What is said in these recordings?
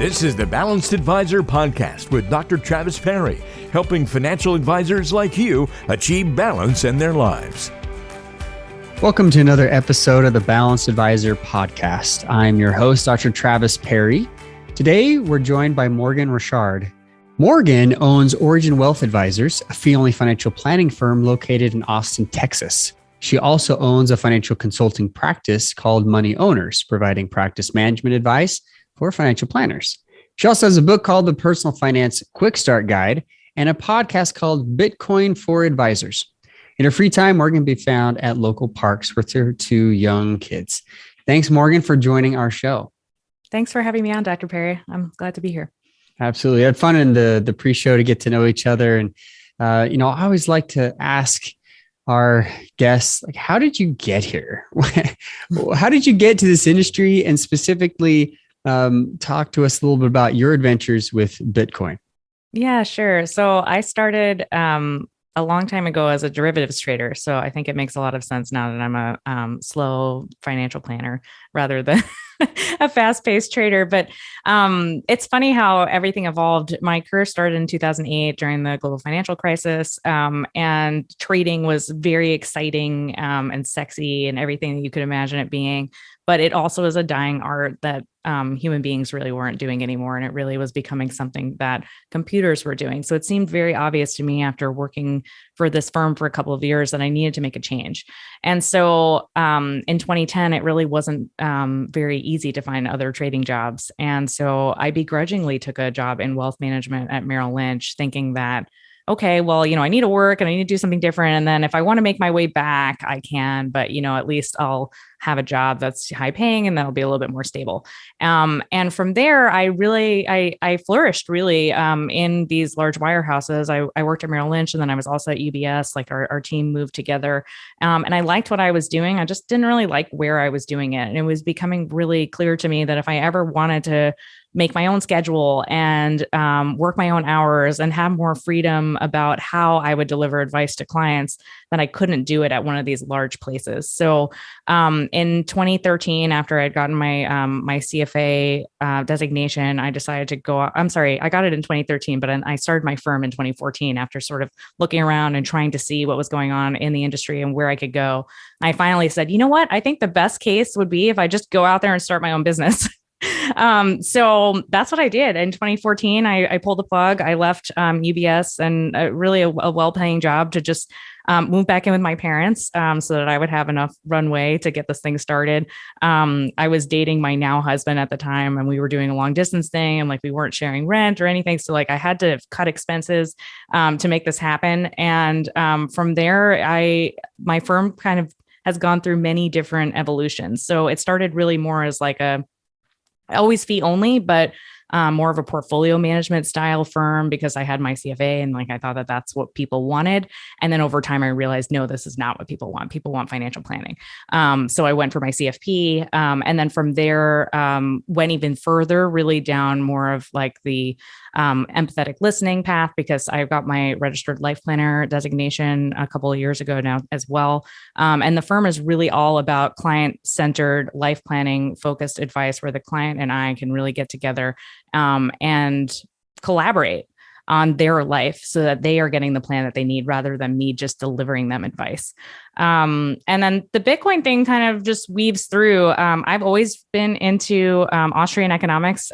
This is the Balanced Advisor Podcast with Dr. Travis Perry, helping financial advisors like you achieve balance in their lives. Welcome to another episode of the Balanced Advisor Podcast. I'm your host, Dr. Travis Perry. Today, we're joined by Morgen Rochard. Morgen owns Origin Wealth Advisers, a fee-only financial planning firm located in Austin, Texas. She also owns a financial consulting practice called Money Owners, providing practice management advice for financial planners. She also has a book called The Personal Finance Quick Start Guide and a podcast called Bitcoin for Advisors. In her free time, Morgen can be found at local parks with her two young kids. Thanks, Morgen, for joining our show. Thanks for having me on, Dr. Perry. I'm glad to be here. Absolutely. I had fun in the pre-show to get to know each other. And, I always like to ask our guests, like, how did you get here? How did you get to this industry? And specifically, talk to us a little bit about your adventures with Bitcoin. Yeah, sure. So I started a long time ago as a derivatives trader. So I think it makes a lot of sense now that I'm a slow financial planner rather than a fast-paced trader. But it's funny how everything evolved. My career started in 2008 during the global financial crisis, and trading was very exciting and sexy and everything that you could imagine it being. But it also is a dying art that human beings really weren't doing anymore. And it really was becoming something that computers were doing. So it seemed very obvious to me after working for this firm for a couple of years that I needed to make a change. And so in 2010, it really wasn't very easy to find other trading jobs. And so I begrudgingly took a job in wealth management at Merrill Lynch, thinking that, okay, well, I need to work and I need to do something different. And then if I want to make my way back, I can, but, at least I'll have a job that's high paying and that'll be a little bit more stable. And from there, I flourished really in these large wirehouses. I worked at Merrill Lynch and then I was also at UBS, like our team moved together. And I liked what I was doing. I just didn't really like where I was doing it. And it was becoming really clear to me that if I ever wanted to make my own schedule and work my own hours and have more freedom about how I would deliver advice to clients, that I couldn't do it at one of these large places. So in 2013, after I'd gotten my CFA designation, I decided to go. I'm sorry, I got it in 2013, but I started my firm in 2014 after sort of looking around and trying to see what was going on in the industry and where I could go. I finally said, you know what? I think the best case would be if I just go out there and start my own business. So that's what I did. In 2014, I pulled the plug. I left UBS and really a well-paying job to just move back in with my parents so that I would have enough runway to get this thing started. I was dating my now husband at the time, and we were doing a long distance thing, and we weren't sharing rent or anything. So I had to cut expenses to make this happen. And from there, my firm kind of has gone through many different evolutions. So it started really more as always fee only, but more of a portfolio management style firm because I had my CFA and I thought that that's what people wanted. And then over time, I realized, no, this is not what people want. People want financial planning. So I went for my CFP. And then from there, went even further, really down more of the empathetic listening path, because I got my registered life planner designation a couple of years ago now as well. And the firm is really all about client-centered life planning focused advice where the client and I can really get together and collaborate on their life so that they are getting the plan that they need rather than me just delivering them advice. And then the Bitcoin thing kind of just weaves through. I've always been into Austrian economics.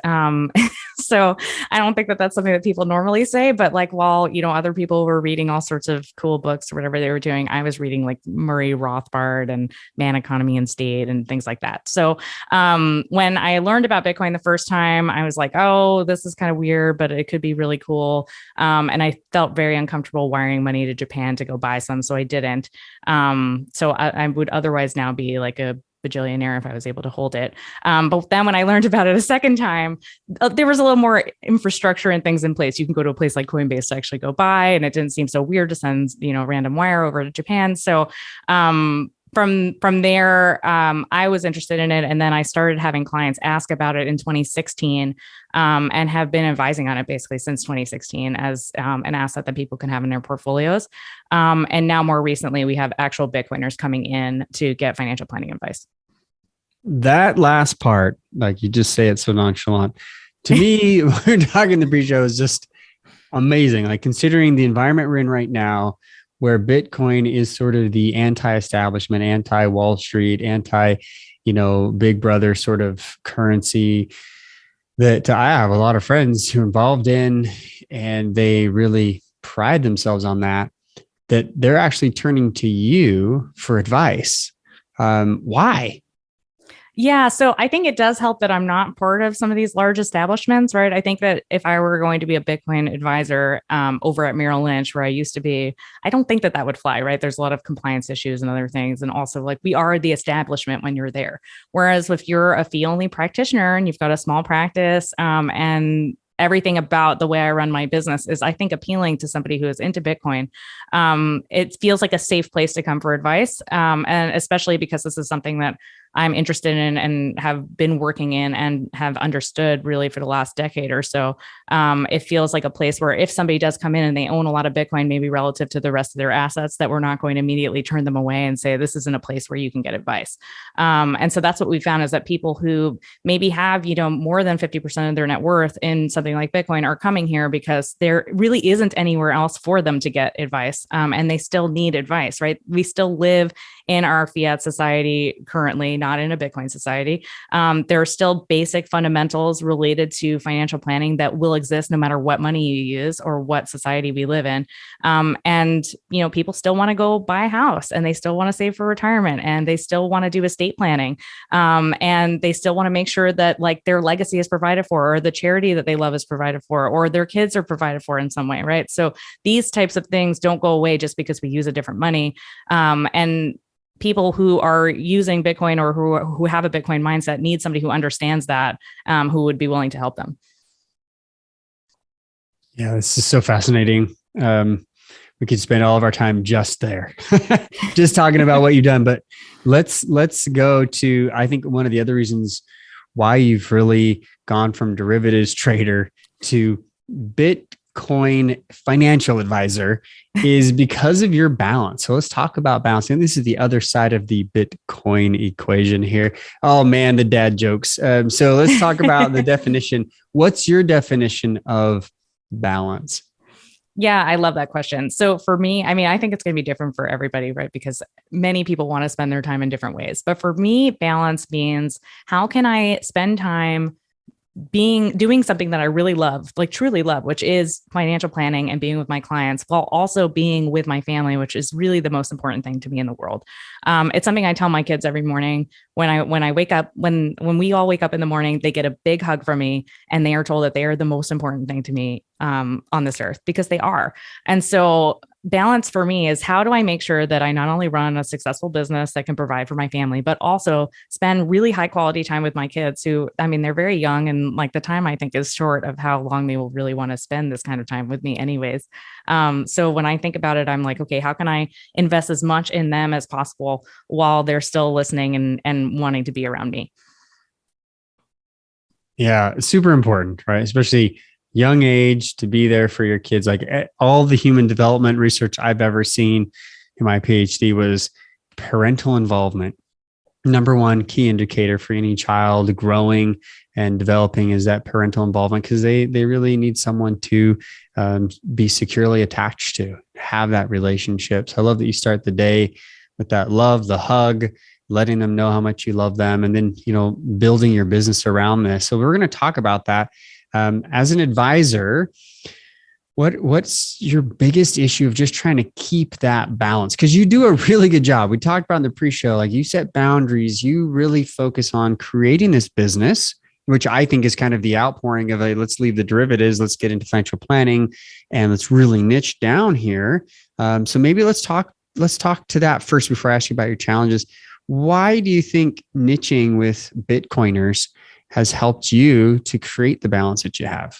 So I don't think that that's something that people normally say, but while, other people were reading all sorts of cool books or whatever they were doing, I was reading Murray Rothbard and Man, Economy and State and things like that. So when I learned about Bitcoin the first time, I was like, oh, this is kind of weird, but it could be really cool. And I felt very uncomfortable wiring money to Japan to go buy some. So I didn't. So I would otherwise now be a bajillionaire if I was able to hold it. But then when I learned about it a second time, there was a little more infrastructure and things in place. You can go to a place like Coinbase to actually go buy, and it didn't seem so weird to send, random wire over to Japan. So from there, I was interested in it. And then I started having clients ask about it in 2016 and have been advising on it basically since 2016 as an asset that people can have in their portfolios. And now more recently, we have actual Bitcoiners coming in to get financial planning advice. That last part, like you just say it so nonchalant. To me, we're talking the pre-show is just amazing. Like considering the environment we're in right now, where Bitcoin is sort of the anti-establishment, anti-Wall Street, Big Brother sort of currency that I have a lot of friends who are involved in, and they really pride themselves on that they're actually turning to you for advice. Why? Yeah. So I think it does help that I'm not part of some of these large establishments, right? I think that if I were going to be a Bitcoin advisor over at Merrill Lynch, where I used to be, I don't think that would fly, right? There's a lot of compliance issues and other things. And also, like, we are the establishment when you're there. Whereas if you're a fee only practitioner and you've got a small practice and everything about the way I run my business is, I think, appealing to somebody who is into Bitcoin. It feels like a safe place to come for advice. And especially because this is something that I'm interested in and have been working in and have understood really for the last decade or so. It feels like a place where if somebody does come in and they own a lot of Bitcoin, maybe relative to the rest of their assets, that we're not going to immediately turn them away and say, this isn't a place where you can get advice. And so that's what we found, is that people who maybe have, more than 50% of their net worth in something like Bitcoin are coming here because there really isn't anywhere else for them to get advice. And they still need advice, right? We still live in our fiat society currently, not in a Bitcoin society. There are still basic fundamentals related to financial planning that will exist no matter what money you use or what society we live in. And people still want to go buy a house, and they still want to save for retirement, and they still want to do estate planning. And they still want to make sure that, like, their legacy is provided for, or the charity that they love is provided for, or their kids are provided for in some way, right? So these types of things don't go away just because we use a different money. And people who are using Bitcoin or who have a Bitcoin mindset need somebody who understands that, who would be willing to help them. Yeah, this is so fascinating. We could spend all of our time just there, just talking about what you've done. But let's go to, I think, one of the other reasons why you've really gone from derivatives trader to Bitcoin financial advisor is because of your balance. So let's talk about balance. And this is the other side of the Bitcoin equation here. Oh man, the dad jokes. So let's talk about the definition. What's your definition of balance? Yeah, I love that question. So for me, I think it's going to be different for everybody, right? Because many people want to spend their time in different ways. But for me, balance means, how can I spend time doing something that I really love, like truly love, which is financial planning and being with my clients, while also being with my family, which is really the most important thing to me in the world. It's something I tell my kids every morning when I wake up, when we all wake up in the morning, they get a big hug from me, and they are told that they are the most important thing to me on this earth, because they are. And so balance for me is, how do I make sure that I not only run a successful business that can provide for my family, but also spend really high quality time with my kids who, they're very young, and like the time I think is short of how long they will really want to spend this kind of time with me anyways. So when I think about it, I'm like, okay, how can I invest as much in them as possible while they're still listening and wanting to be around me? Yeah, it's super important, right? Especially young age, to be there for your kids. Like all the human development research I've ever seen in my PhD was parental involvement. Number one key indicator for any child growing and developing is that parental involvement, because they really need someone to be securely attached to, have that relationship. So I love that you start the day with that love, the hug, letting them know how much you love them, and then, building your business around this. So we're going to talk about that. As an advisor, what's your biggest issue of just trying to keep that balance? Because you do a really good job. We talked about in the pre-show, like you set boundaries, you really focus on creating this business, which I think is kind of the outpouring of let's leave the derivatives, let's get into financial planning, and let's really niche down here. So maybe let's talk to that first before I ask you about your challenges. Why do you think niching with Bitcoiners has helped you to create the balance that you have?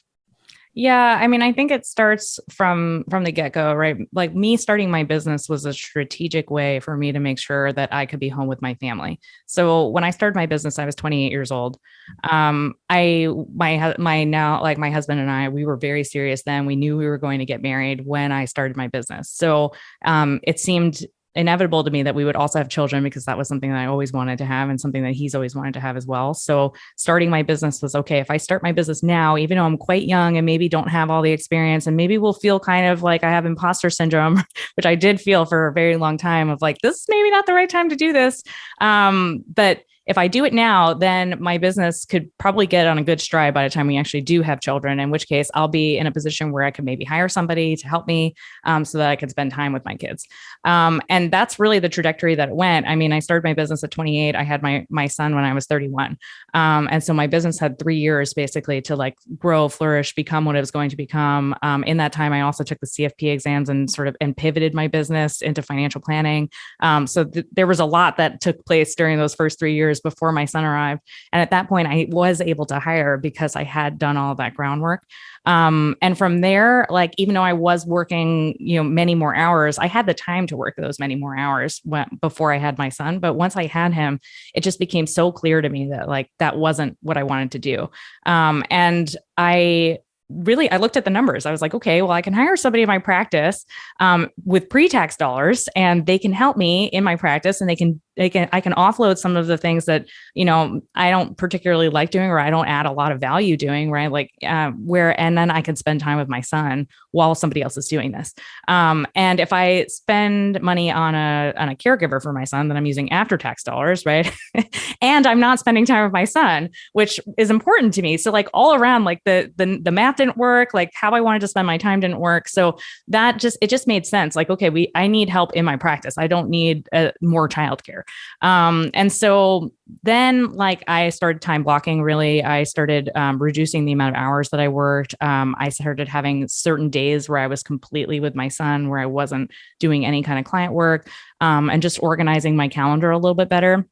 Yeah, I think it starts from the get-go, right? Like, me starting my business was a strategic way for me to make sure that I could be home with my family. So when I started my business, I was 28 years old. My husband and I, we were very serious then. We knew we were going to get married when I started my business. So it seemed inevitable to me that we would also have children, because that was something that I always wanted to have and something that he's always wanted to have as well. So starting my business was, okay, if I start my business now, even though I'm quite young and maybe don't have all the experience, and maybe will feel kind of like I have imposter syndrome, which I did feel for a very long time, of like, this is maybe not the right time to do this. But if I do it now, then my business could probably get on a good stride by the time we actually do have children, in which case I'll be in a position where I could maybe hire somebody to help me, so that I could spend time with my kids. And that's really the trajectory that it went. I mean, I started my business at 28. I had my son when I was 31. And so my business had 3 years basically to like grow, flourish, become what it was going to become. In that time, I also took the CFP exams and pivoted my business into financial planning. So there was a lot that took place during those first 3 years before my son arrived. And at that point, I was able to hire because I had done all of that groundwork. And from there, like, even though I was working, many more hours, I had the time to work those many more hours before I had my son. But once I had him, it just became so clear to me that like, that wasn't what I wanted to do. And I looked at the numbers. I was like, okay, well, I can hire somebody in my practice with pre-tax dollars, and they can help me in my practice, and I can offload some of the things that, I don't particularly like doing, or I don't add a lot of value doing, right? Like and then I can spend time with my son while somebody else is doing this. And if I spend money on a caregiver for my son, then I'm using after-tax dollars, right? And I'm not spending time with my son, which is important to me. So like all around, like the math didn't work, like how I wanted to spend my time didn't work. So it just made sense. Like, okay, I need help in my practice. I don't need more childcare. And so then like I started time blocking, really. I started reducing the amount of hours that I worked. I started having certain days where I was completely with my son, where I wasn't doing any kind of client work, and just organizing my calendar a little bit better.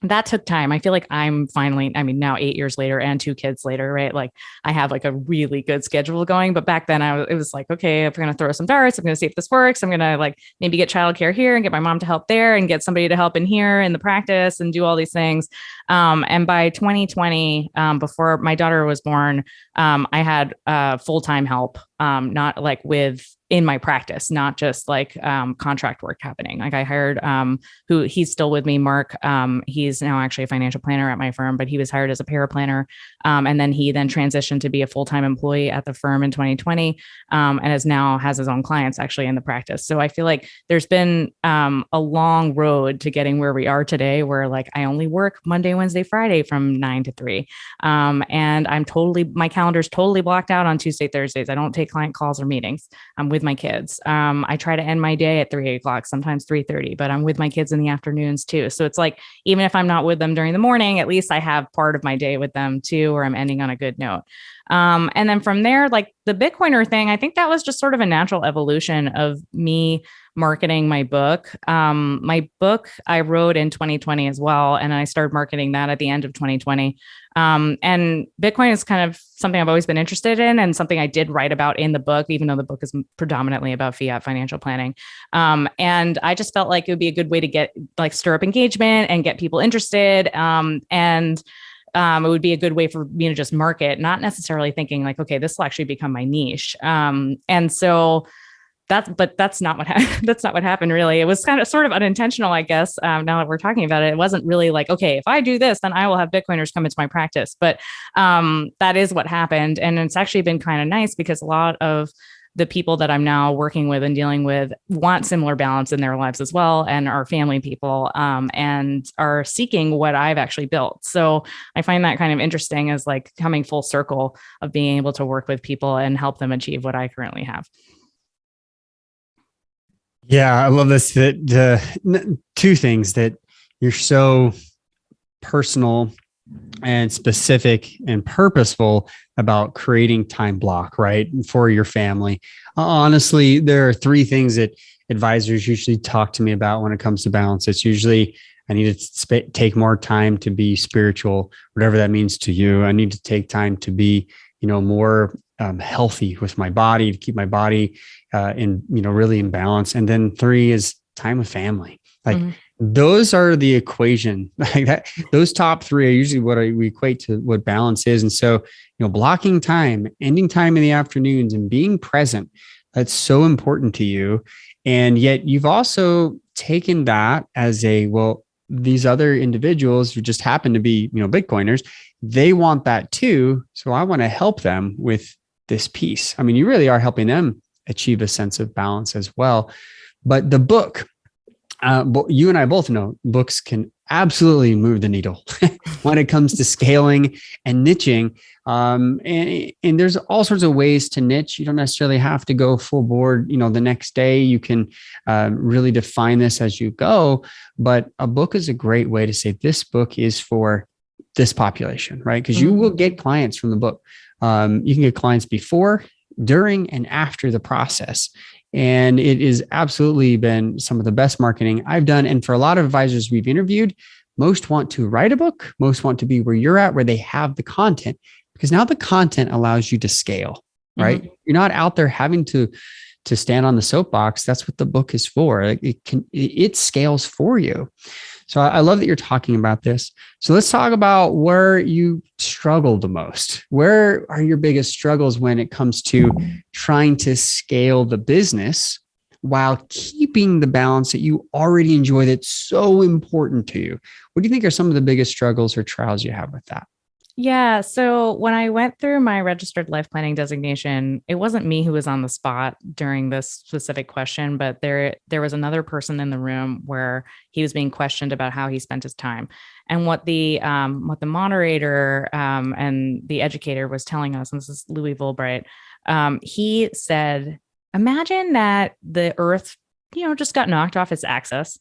That took time. I feel like I'm finally, now 8 years later and 2 kids later, right? Like I have like a really good schedule going, but back then it was like, okay, if we're going to throw some darts, I'm going to see if this works. I'm going to like maybe get childcare here and get my mom to help there and get somebody to help in here in the practice and do all these things. And by 2020, before my daughter was born, I had full-time help, not like in my practice, not just like contract work happening. Like I hired he's still with me, Mark. He's now actually a financial planner at my firm, but he was hired as a paraplanner. And then he transitioned to be a full-time employee at the firm in 2020, and has his own clients actually in the practice. So I feel like there's been a long road to getting where we are today, where like I only work Monday, Wednesday, Friday from 9 to 3. And my calendar's totally blocked out on Tuesday, Thursdays. I don't take client calls or meetings. I'm with my kids. I try to end my day at 3:00, sometimes 3:30, but I'm with my kids in the afternoons too. So it's like, even if I'm not with them during the morning, at least I have part of my day with them too, or I'm ending on a good note. And then from there, like the Bitcoiner thing, I think that was just sort of a natural evolution of me marketing my book. My book I wrote in 2020 as well, and I started marketing that at the end of 2020. And Bitcoin is kind of something I've always been interested in, and something I did write about in the book, even though the book is predominantly about fiat financial planning. And I just felt like it would be a good way to stir up engagement and get people interested. It would be a good way for me to just market, not necessarily thinking like, okay, this will actually become my niche. And so that's not what that's not what happened really. It was kind of sort of unintentional, I guess. Now that we're talking about it, it wasn't really like, okay, if I do this, then I will have Bitcoiners come into my practice. But that is what happened. And it's actually been kind of nice, because a lot of the people that I'm now working with and dealing with want similar balance in their lives as well, and are family people, and are seeking what I've actually built. So I find that kind of interesting, as like coming full circle of being able to work with people and help them achieve what I currently have. Yeah, I love this. Two things: that you're so personal and specific and purposeful about creating time block, right, for your family. Honestly, there are 3 things that advisors usually talk to me about when it comes to balance. It's usually, I need to take more time to be spiritual, whatever that means to you. I need to take time to be, more healthy with my body, to keep my body really in balance. And then 3 is time with family. Like those are the equation. Like that, those top 3 are usually what we equate to what balance is. And so, blocking time, ending time in the afternoons, and being present, that's so important to you. And yet you've also taken that as these other individuals who just happen to be, Bitcoiners, they want that too. So I want to help them with this piece. I mean, you really are helping them achieve a sense of balance as well. But the book, you and I both know books can absolutely move the needle when it comes to scaling and niching. And there's all sorts of ways to niche. You don't necessarily have to go full board, the next day. You can really define this as you go. But a book is a great way to say this book is for this population, right? Because you will get clients from the book. You can get clients before, during, and after the process. And it has absolutely been some of the best marketing I've done. And for a lot of advisors we've interviewed, most want to write a book, most want to be where you're at, where they have the content, because now the content allows you to scale, right? You're not out there having to stand on the soapbox. That's what the book is for. It scales for you. So I love that you're talking about this. So let's talk about where you struggle the most. Where are your biggest struggles when it comes to trying to scale the business while keeping the balance that you already enjoy that's so important to you? What do you think are some of the biggest struggles or trials you have with that? Yeah. So when I went through my registered life planning designation, it wasn't me who was on the spot during this specific question, but there was another person in the room where he was being questioned about how he spent his time. And what the moderator and the educator was telling us, and this is Louis Volbright, he said, imagine that the earth, just got knocked off its axis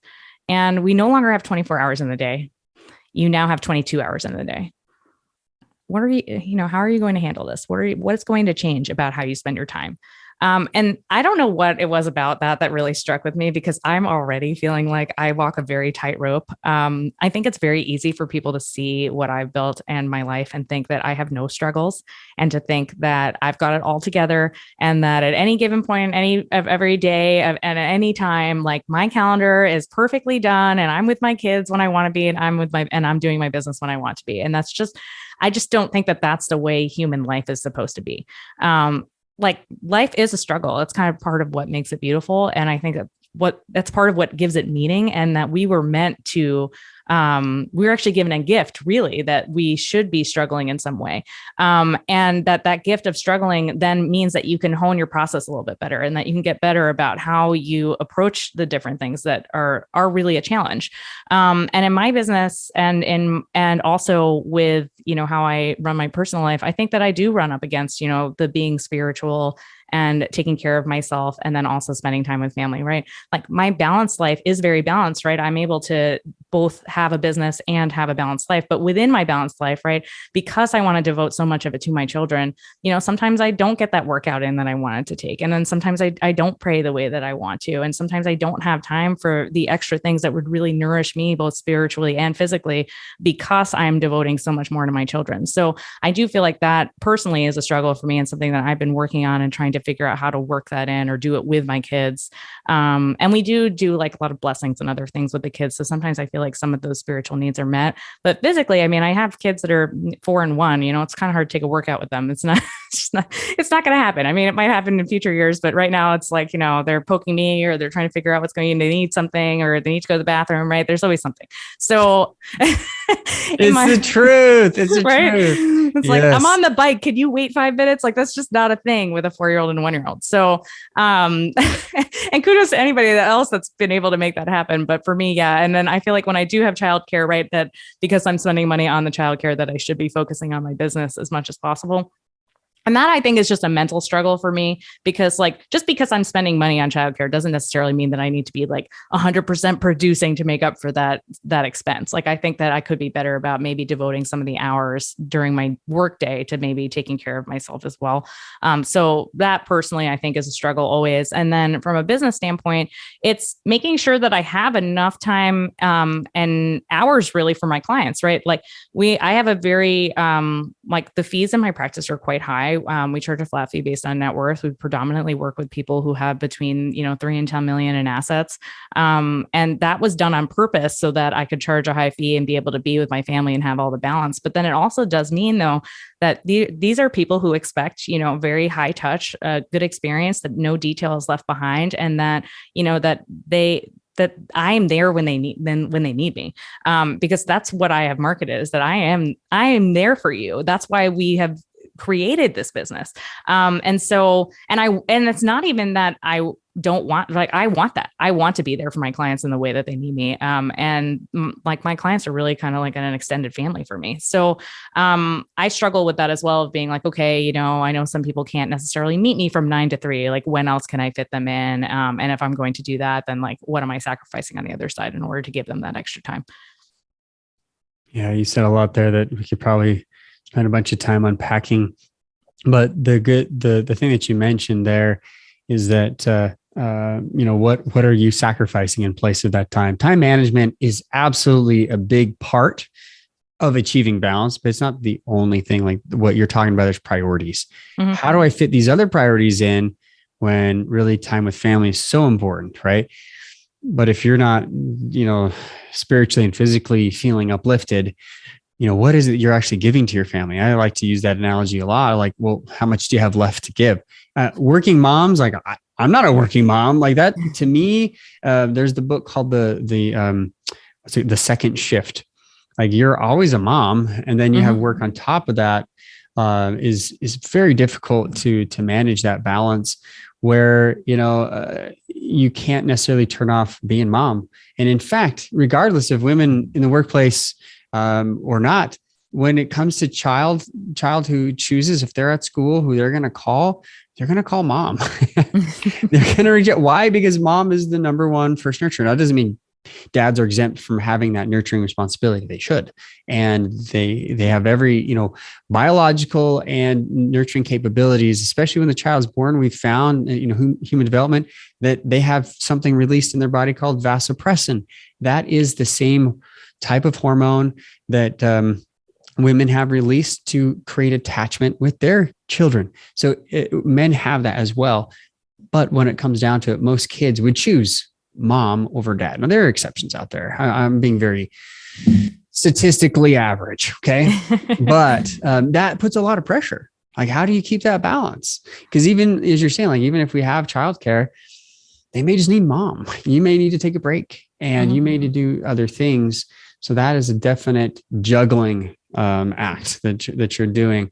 and we no longer have 24 hours in the day. You now have 22 hours in the day. What are how are you going to handle this? What's going to change about how you spend your time? And I don't know what it was about that really struck with me, because I'm already feeling like I walk a very tight rope. I think it's very easy for people to see what I've built and my life and think that I have no struggles, and to think that I've got it all together, and that at any given point, every day and at any time, like my calendar is perfectly done and I'm with my kids when I want to be, and I'm doing my business when I want to be. And I just don't think that that's the way human life is supposed to be. Like life is a struggle. It's kind of part of what makes it beautiful. And I think that's part of what gives it meaning, and that we were meant to, we were actually given a gift, really, that we should be struggling in some way. And that gift of struggling then means that you can hone your process a little bit better, and that you can get better about how you approach the different things that are really a challenge. And in my business and also with, how I run my personal life, I think that I do run up against, the being spiritual and taking care of myself, and then also spending time with family, right? Like my balanced life is very balanced, right? I'm able to both have a business and have a balanced life. But within my balanced life, right, because I want to devote so much of it to my children, sometimes I don't get that workout in that I wanted to take. And then sometimes I don't pray the way that I want to. And sometimes I don't have time for the extra things that would really nourish me, both spiritually and physically, because I'm devoting so much more to my children. So I do feel like that personally is a struggle for me, and something that I've been working on and trying to figure out how to work that in or do it with my kids. And we do like a lot of blessings and other things with the kids. So sometimes I feel like some of those spiritual needs are met, but physically, I mean, I have kids that are 4 and 1, it's kind of hard to take a workout with them. It's not going to happen. I mean, it might happen in future years, but right now it's like, they're poking me, or they're trying to figure out what's going on. They need something, or they need to go to the bathroom, right? There's always something. So it's the truth. It's the truth. It's like, I'm on the bike. Could you wait 5 minutes? Like, that's just not a thing with a 4-year-old and a 1-year-old. So, and kudos to anybody else that's been able to make that happen. But for me, yeah. And then I feel like when I do have childcare, right, that because I'm spending money on the childcare, that I should be focusing on my business as much as possible. And that, I think, is just a mental struggle for me, because just because I'm spending money on childcare doesn't necessarily mean that I need to be 100% producing to make up for that expense. Like, I think that I could be better about maybe devoting some of the hours during my workday to maybe taking care of myself as well. So that personally, I think, is a struggle always. And then from a business standpoint, it's making sure that I have enough time and hours really for my clients, right? I have a very, the fees in my practice are quite high. We charge a flat fee based on net worth. We predominantly work with people who have between 3 and 10 million in assets. And that was done on purpose so that I could charge a high fee and be able to be with my family and have all the balance. But then it also does mean, though, that these are people who expect, very high touch, good experience, that no detail is left behind. And that, that that I am there when they need me. Because that's what I have marketed, is that I am there for you. That's why we have created this business. And it's not even that I don't want, like, I want that. I want to be there for my clients in the way that they need me. Like my clients are really kind of like an extended family for me. So I struggle with that as well, of being like, okay, I know some people can't necessarily meet me from 9 to 3. Like, when else can I fit them in? And if I'm going to do that, then like, what am I sacrificing on the other side in order to give them that extra time? Yeah, you said a lot there that we could probably spend a bunch of time unpacking. But the thing that you mentioned there is that what are you sacrificing in place of that time? Time management is absolutely a big part of achieving balance, but it's not the only thing. Like what you're talking about is priorities. Mm-hmm. How do I fit these other priorities in when really time with family is so important, right? But if you're not, spiritually and physically feeling uplifted, what is it you're actually giving to your family? I like to use that analogy a lot. Like, well, how much do you have left to give? Working moms, like I'm not a working mom like that. To me, there's the book called the Second Shift. Like, you're always a mom, and then you have work on top of that. Is very difficult to manage that balance, where you can't necessarily turn off being mom. And in fact, regardless of women in the workplace or not, when it comes to child who chooses, if they're at school, who they're going to call mom. They're going to reject. Why? Because mom is the number one first nurturer. That doesn't mean dads are exempt from having that nurturing responsibility. They should. And they have every, biological and nurturing capabilities, especially when the child's born. We've found, human development, that they have something released in their body called vasopressin. That is the same type of hormone that women have released to create attachment with their children. So men have that as well. But when it comes down to it, most kids would choose mom over dad. Now, there are exceptions out there. I'm being very statistically average. Okay. But that puts a lot of pressure. Like, how do you keep that balance? Because even as you're saying, like, even if we have childcare, they may just need mom. You may need to take a break, and you may need to do other things. So that is a definite juggling act that you're doing.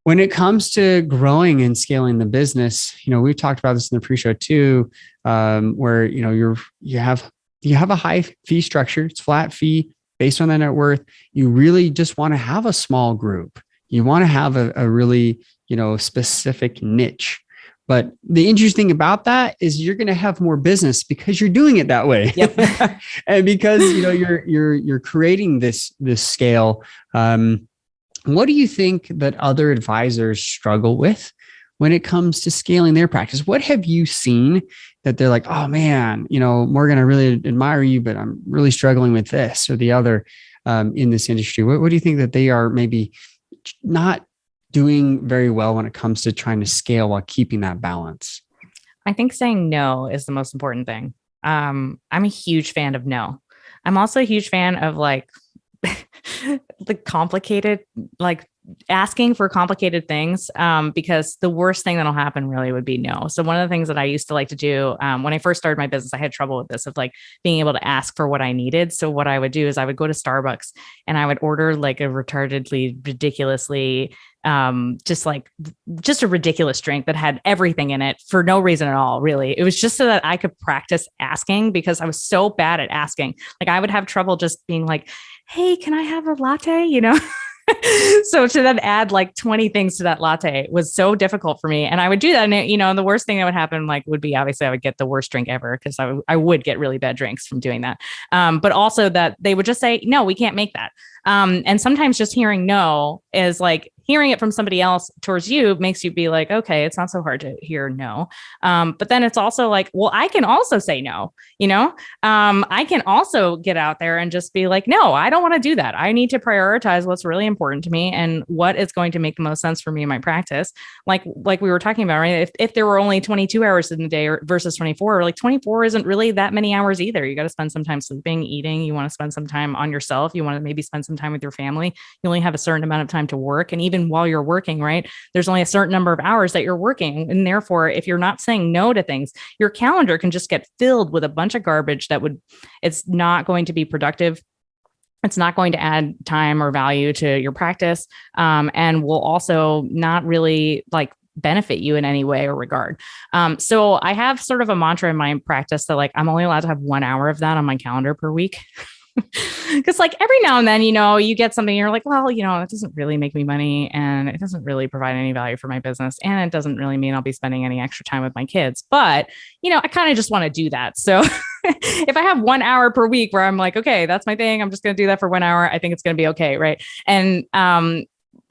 When it comes to growing and scaling the business, we've talked about this in the pre-show too, where you have a high fee structure. It's flat fee based on the net worth. You really just want to have a small group. You want to have a really specific niche. But the interesting about that is you're going to have more business because you're doing it that way. Yep. And because you're creating this scale. What do you think that other advisors struggle with when it comes to scaling their practice? What have you seen that they're like, oh man, Morgan, I really admire you, but I'm really struggling with this or the other in this industry? What do you think that they are maybe not doing very well when it comes to trying to scale while keeping that balance? I think saying no is the most important thing. I'm a huge fan of no. I'm also a huge fan of like the complicated, like asking for complicated things, because the worst thing that'll happen really would be no. So one of the things that I used to like to do when I first started my business, I had trouble with this, of like being able to ask for what I needed. So what I would do is I would go to Starbucks and I would order like a retardedly, ridiculously, just a ridiculous drink that had everything in it for no reason at all, really. It was just so that I could practice asking, because I was so bad at asking. Like, I would have trouble just being like, hey, can I have a latte? So to then add like 20 things to that latte was so difficult for me. And I would do that. And, the worst thing that would happen would be, obviously I would get the worst drink ever, because I would get really bad drinks from doing that. But also that they would just say, no, we can't make that. And sometimes just hearing no is like hearing it from somebody else towards you makes you be like, okay, it's not so hard to hear no. But then it's also like, well, I can also say no, I can also get out there and just be like, no, I don't want to do that. I need to prioritize what's really important to me and what is going to make the most sense for me in my practice. Like we were talking about, right? If there were only 22 hours in the day versus 24, like 24 isn't really that many hours either. You got to spend some time sleeping, eating. You want to spend some time on yourself. You want to maybe spend some some time with your family. You only have a certain amount of time to work. And even while you're working, right, there's only a certain number of hours that you're working. And therefore, if you're not saying no to things, your calendar can just get filled with a bunch of garbage it's not going to be productive. It's not going to add time or value to your practice, and will also not really benefit you in any way or regard. So I have sort of a mantra in my practice that I'm only allowed to have 1 hour of that on my calendar per week. Because every now and then, you get something, you're like, well, it doesn't really make me money and it doesn't really provide any value for my business. And it doesn't really mean I'll be spending any extra time with my kids. But, I kind of just want to do that. So if I have 1 hour per week where I'm like, okay, that's my thing, I'm just going to do that for 1 hour, I think it's going to be okay. Right. And,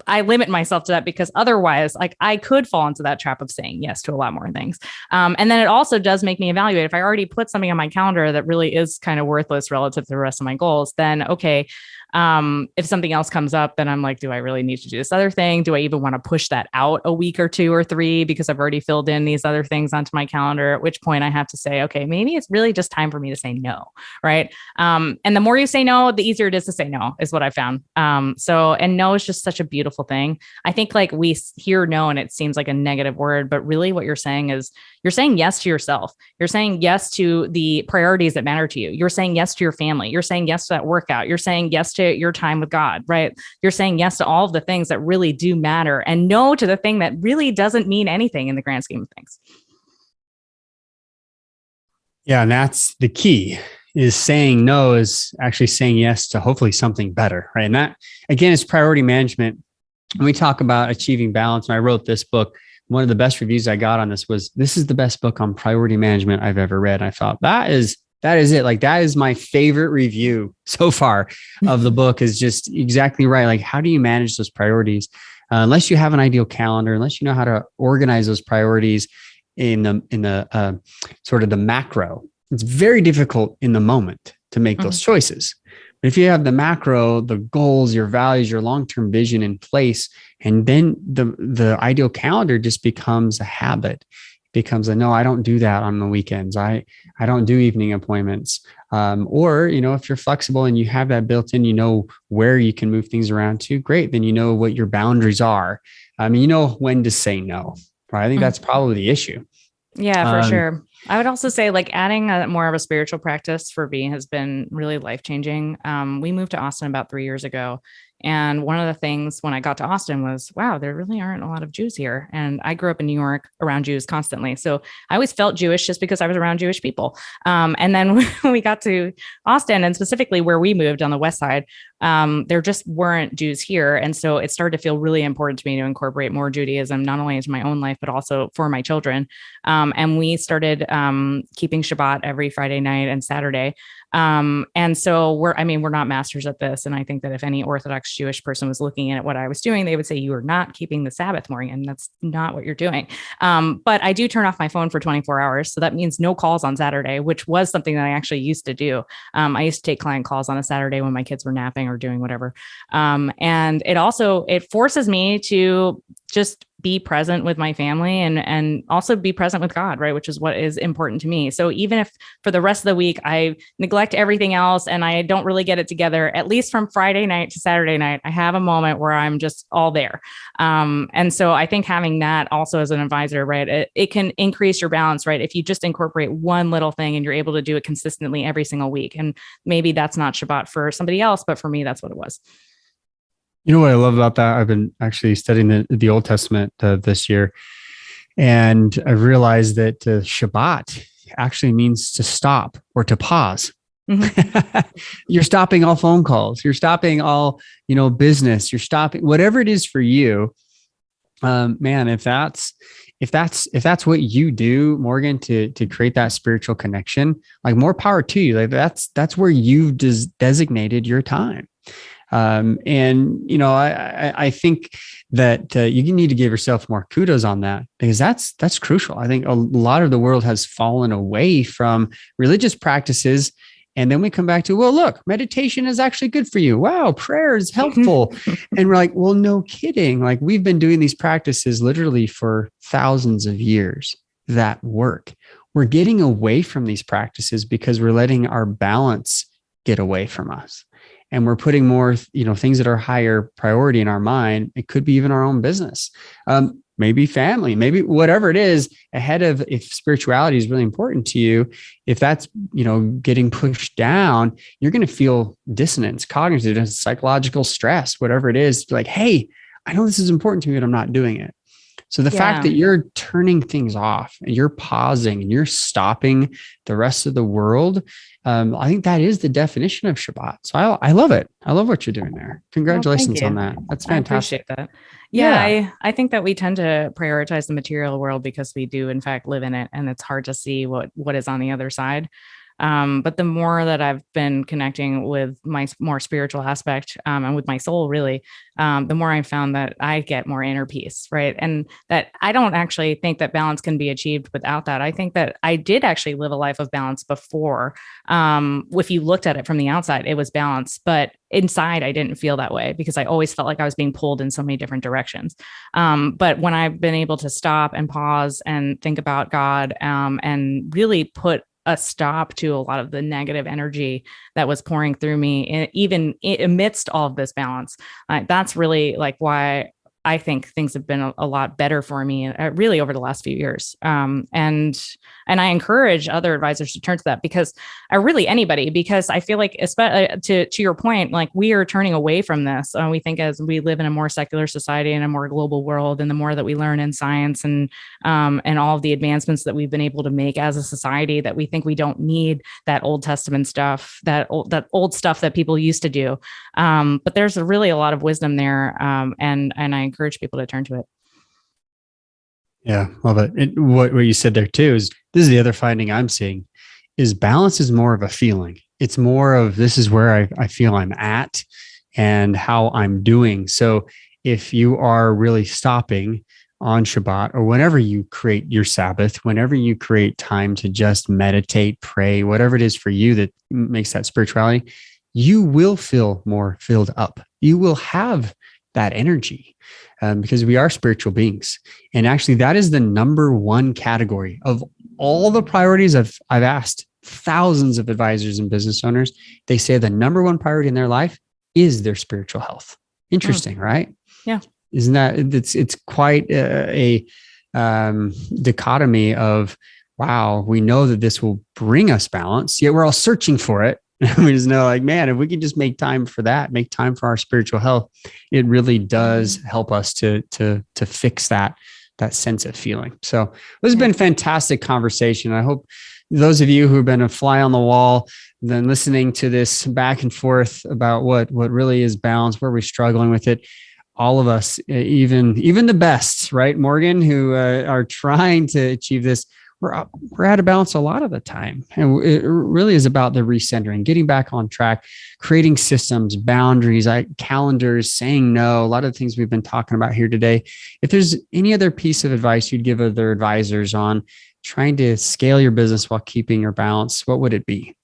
I limit myself to that because otherwise, I could fall into that trap of saying yes to a lot more things. And then it also does make me evaluate if I already put something on my calendar that really is kind of worthless relative to the rest of my goals, then okay. If something else comes up, then I'm like, do I really need to do this other thing? Do I even want to push that out a week or 2 or 3 because I've already filled in these other things onto my calendar, at which point I have to say, okay, maybe it's really just time for me to say no. Right. And the more you say no, the easier it is to say no is what I found. And no is just such a beautiful thing. I think we hear no and it seems like a negative word, but really what you're saying is you're saying yes to yourself. You're saying yes to the priorities that matter to you. You're saying yes to your family. You're saying yes to that workout. You're saying yes to your time with God, right? You're saying yes to all of the things that really do matter and no to the thing that really doesn't mean anything in the grand scheme of things. Yeah. And that's the key, is saying no is actually saying yes to hopefully something better, right? And that, again, is priority management. When we talk about achieving balance, and I wrote this book, one of the best reviews I got on this was, this is the best book on priority management I've ever read. I thought that is it. That is my favorite review so far of the book, is just exactly right. How do you manage those priorities? Unless you have an ideal calendar, unless you know how to organize those priorities in the sort of the macro, it's very difficult in the moment to make those choices. But if you have the macro, the goals, your values, your long-term vision in place, and then the ideal calendar just becomes a habit. Becomes no, I don't do that on the weekends. I don't do evening appointments. Or, if you're flexible and you have that built in, where you can move things around to, great. Then you know what your boundaries are. When to say no, right? I think that's probably the issue. Yeah, for sure. I would also say adding more of a spiritual practice for me has been really life-changing. We moved to Austin about 3 years ago. And one of the things when I got to Austin was, wow, there really aren't a lot of Jews here. And I grew up in New York around Jews constantly. So I always felt Jewish just because I was around Jewish people. And then when we got to Austin, and specifically where we moved on the west side, there just weren't Jews here. And so it started to feel really important to me to incorporate more Judaism, not only into my own life, but also for my children. And we started keeping Shabbat every Friday night and Saturday. And so we're not masters at this. And I think that if any Orthodox Jewish person was looking at what I was doing, they would say, you are not keeping the Sabbath, Morgan. And that's not what you're doing. But I do turn off my phone for 24 hours. So that means no calls on Saturday, which was something that I actually used to do. I used to take client calls on a Saturday when my kids were napping or doing whatever. And it forces me to just be present with my family and also be present with God, right? Which is what is important to me. So even if for the rest of the week, I neglect everything else and I don't really get it together, at least from Friday night to Saturday night, I have a moment where I'm just all there. And so I think having that also as an advisor, right, it can increase your balance, right? If you just incorporate one little thing and you're able to do it consistently every single week. And maybe that's not Shabbat for somebody else, but for me, that's what it was. You know what I love about that? I've been actually studying the Old Testament this year, and I realized that Shabbat actually means to stop or to pause. Mm-hmm. You're stopping all phone calls. You're stopping all, business. You're stopping whatever it is for you. Man, if that's what you do, Morgan, to create that spiritual connection, more power to you. That's where you've designated your time. I think that you need to give yourself more kudos on that, because that's crucial. I think a lot of the world has fallen away from religious practices. And then we come back to, well, look, meditation is actually good for you. Wow, prayer is helpful. And we're like, well, no kidding. We've been doing these practices literally for thousands of years that work. We're getting away from these practices because we're letting our balance get away from us. and we're putting more, things that are higher priority in our mind. It could be even our own business, maybe family, maybe whatever it is ahead of, if spirituality is really important to you, if that's, getting pushed down, you're going to feel dissonance, cognitive, psychological stress, whatever it is. Like, hey, I know this is important to me, but I'm not doing it. So the fact that you're turning things off and you're pausing and you're stopping the rest of the world, I think that is the definition of Shabbat. So I love it. I love what you're doing there. Congratulations on that. That's fantastic. I appreciate that. Yeah. I think that we tend to prioritize the material world because we do in fact live in it, and it's hard to see what is on the other side. But the more that I've been connecting with my more spiritual aspect, and with my soul, really, the more I found that I get more inner peace, right? And that I don't actually think that balance can be achieved without that. I think that I did actually live a life of balance before. If you looked at it from the outside, it was balance, but inside I didn't feel that way because I always felt like I was being pulled in so many different directions. But when I've been able to stop and pause and think about God, and really put a stop to a lot of the negative energy that was pouring through me, even amidst all of this balance. That's really like why I think things have been a lot better for me, really over the last few years. And I encourage other advisors to turn to that because I feel like, especially to your point, like we are turning away from this. We think as we live in a more secular society and a more global world, and the more that we learn in science and all of the advancements that we've been able to make as a society, that we think we don't need that Old Testament stuff, that old stuff that people used to do. But there's really a lot of wisdom there. And I encourage people to turn to it. Yeah, love it. What you said there too is, this is the other finding I'm seeing, is balance is more of a feeling. It's more of, this is where I feel I'm at and how I'm doing. So if you are really stopping on Shabbat, or whenever you create your Sabbath, whenever you create time to just meditate, pray, whatever it is for you that makes that spirituality, you will feel more filled up. You will have that energy. Because we are spiritual beings. And actually, that is the number one category of all the priorities I've asked thousands of advisors and business owners. They say the number one priority in their life is their spiritual health. Interesting, right? Yeah. Isn't that, it's quite a dichotomy of, wow, we know that this will bring us balance, yet we're all searching for it. We just know, like, man, if we could just make time for that, make time for our spiritual health, it really does help us to fix that sense of feeling. So this has been a fantastic conversation. I hope those of you who've been a fly on the wall, then listening to this back and forth about what really is balance, where we're struggling with it, all of us, even the best, right, Morgan, who are trying to achieve this, we're out of balance a lot of the time. And it really is about the recentering, getting back on track, creating systems, boundaries, calendars, saying no, a lot of the things we've been talking about here today. If there's any other piece of advice you'd give other advisors on trying to scale your business while keeping your balance, what would it be?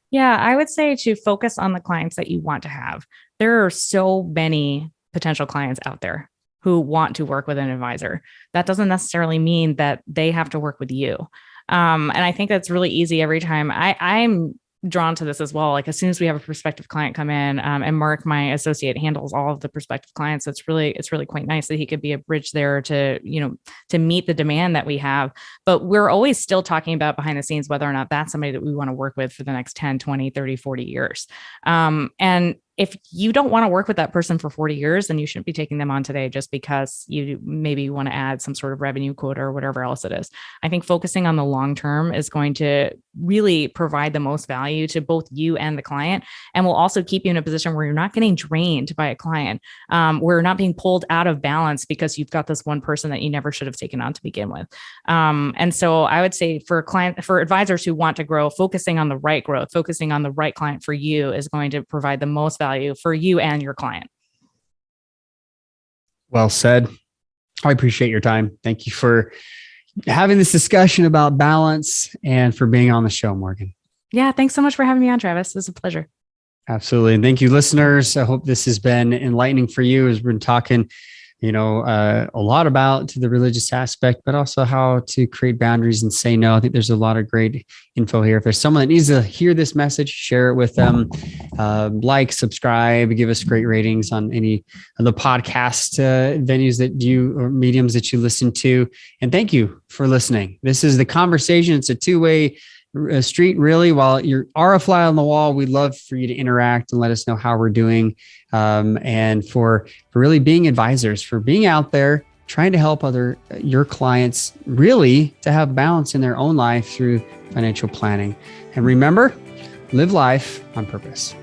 Yeah, I would say to focus on the clients that you want to have. There are so many potential clients out there who want to work with an advisor. That doesn't necessarily mean that they have to work with you. And I think that's really easy every time. I'm drawn to this as well. Like as soon as we have a prospective client come in, and Mark, my associate, handles all of the prospective clients. It's really quite nice that he could be a bridge there to meet the demand that we have. But we're always still talking about behind the scenes, whether or not that's somebody that we want to work with for the next 10, 20, 30, 40 years. And if you don't want to work with that person for 40 years, then you shouldn't be taking them on today just because you maybe want to add some sort of revenue quota or whatever else it is. I think focusing on the long term is going to really provide the most value to both you and the client, and will also keep you in a position where you're not getting drained by a client, where you're not being pulled out of balance because you've got this one person that you never should have taken on to begin with. And so I would say for advisors who want to grow, focusing on the right growth, focusing on the right client for you is going to provide the most value for you and your client. Well said. I appreciate your time. Thank you for having this discussion about balance and for being on the show, Morgan. Yeah, thanks so much for having me on, Travis. It was a pleasure. Absolutely. And thank you, listeners. I hope this has been enlightening for you as we've been talking a lot about the religious aspect, but also how to create boundaries and say no. I think there's a lot of great info here. If there's someone that needs to hear this message, share it with them. Like, subscribe, give us great ratings on any of the podcast venues or mediums that you listen to. And thank you for listening. This is The Conversation. It's a two-way street, really. While you are a fly on the wall, we'd love for you to interact and let us know how we're doing. And for really being advisors, for being out there, trying to help your clients really to have balance in their own life through financial planning. And remember, live life on purpose.